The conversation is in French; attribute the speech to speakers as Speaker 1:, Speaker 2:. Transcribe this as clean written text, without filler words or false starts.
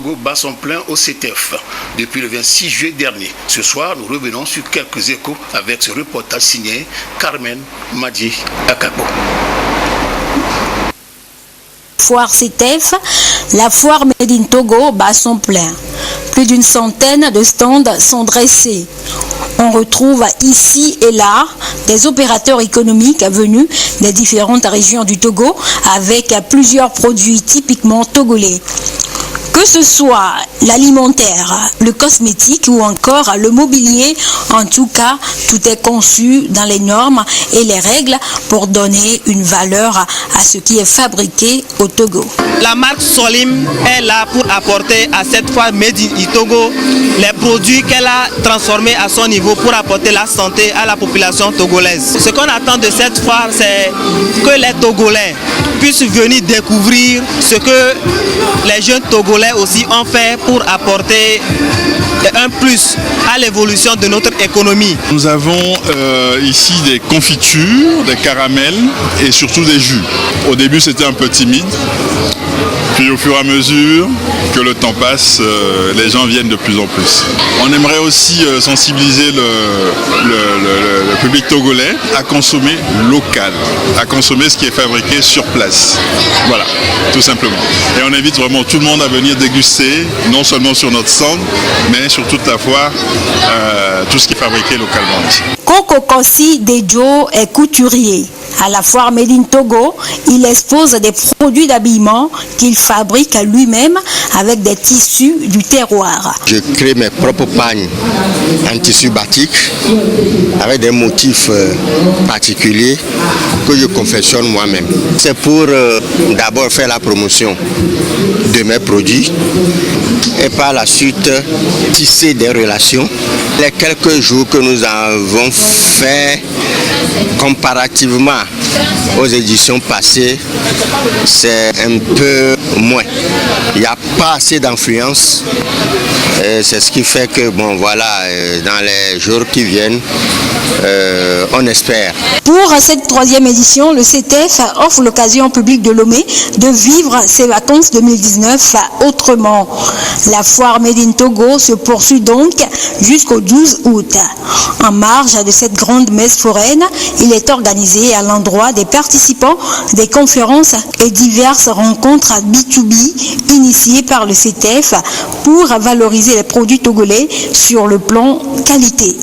Speaker 1: Togo bat son plein au CETEF depuis le 26 juillet dernier. Ce soir, nous revenons sur quelques échos avec ce reportage signé Carmen Madi Akabo.
Speaker 2: Foire CETEF, la foire Made in Togo bat son plein. Plus d'une centaine de stands sont dressés. On retrouve ici et là des opérateurs économiques venus des différentes régions du Togo avec plusieurs produits typiquement togolais. Que ce soit l'alimentaire, le cosmétique ou encore le mobilier, en tout cas, tout est conçu dans les normes et les règles pour donner une valeur à ce qui est fabriqué au Togo.
Speaker 3: La marque Solim est là pour apporter à cette foire Made in Togo les produits qu'elle a transformés à son niveau pour apporter la santé à la population togolaise. Ce qu'on attend de cette foire, c'est que les Togolais puissent venir découvrir ce que les jeunes Togolais aussi ont fait pour apporter un plus à l'évolution de notre économie.
Speaker 4: Nous avons ici des confitures, des caramels et surtout des jus. Au début c'était un peu timide, puis au fur et à mesure que le temps passe, les gens viennent de plus en plus. On aimerait aussi sensibiliser le public togolais à consommer local, à consommer ce qui est fabriqué sur place. Voilà, tout simplement. Et on invite vraiment tout le monde à venir déguster, non seulement sur notre stand, mais sur toute la foire, tout ce qui est fabriqué localement ici.
Speaker 2: Koko Kossi Dejo est couturier. À la foire Made in Togo, il expose des produits d'habillement qu'il fabrique lui-même avec des tissus du terroir.
Speaker 5: Je crée mes propres pagnes en tissu batik avec des motifs particuliers que je confectionne moi-même. C'est pour d'abord faire la promotion de mes produits et par la suite tisser des relations. Les quelques jours que nous avons fait comparativement aux éditions passées, c'est un peu moins. Il n'y a pas assez d'influence. C'est ce qui fait que, bon, voilà, dans les jours qui viennent, on espère.
Speaker 2: Pour cette troisième édition, le CETEF offre l'occasion au public de Lomé de vivre ses vacances 2019 autrement. La foire Made in Togo se poursuit donc jusqu'au 12 août. En marge de cette grande messe foraine, il est organisé à l'endroit des participants des conférences et diverses rencontres B2B initiées par le CETEF pour valoriser les produits togolais sur le plan qualité.